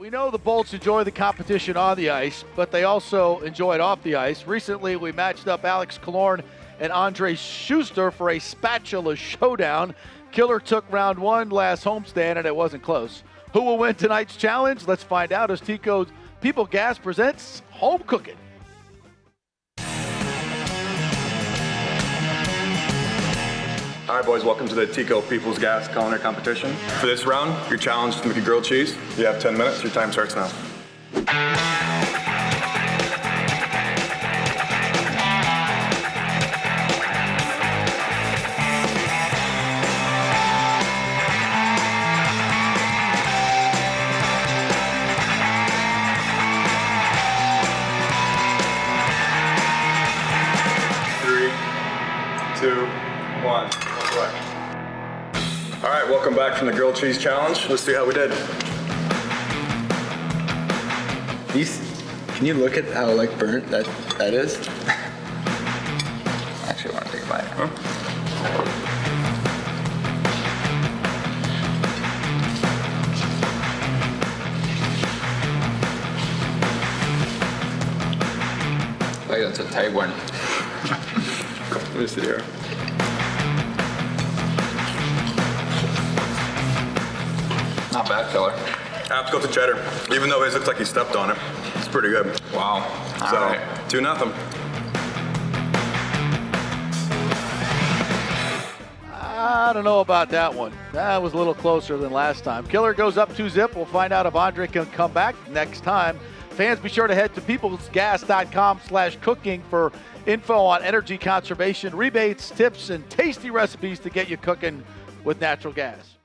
We know the Bolts enjoy the competition on the ice, but they also enjoy it off the ice. Recently, we matched up Alex Killorn and Andrej Sustr for a spatula showdown. Killer took round one last homestand, and it wasn't close. Who will win tonight's challenge? Let's find out as TECO People Gas presents Home Cooking. All right, boys, welcome to the TECO People's Gas Culinary Competition. For this round, you're challenged to make a grilled cheese. You have 10 minutes. Your time starts now. Three, two, one. All right, welcome back from the grilled cheese challenge. Let's see how we did. Can you look at how burnt that is? Actually, I want to take a bite. Huh? I think that's a tight one. Let me see here. Not bad, Killer. Let's go to cheddar. Even though his looks like he stepped on it, it's pretty good. Wow. So, All right. 2-0. I don't know about that one. That was a little closer than last time. Killer goes up 2-0. We'll find out if Andre can come back next time. Fans, be sure to head to peoplesgas.com/cooking for info on energy conservation, rebates, tips, and tasty recipes to get you cooking with natural gas.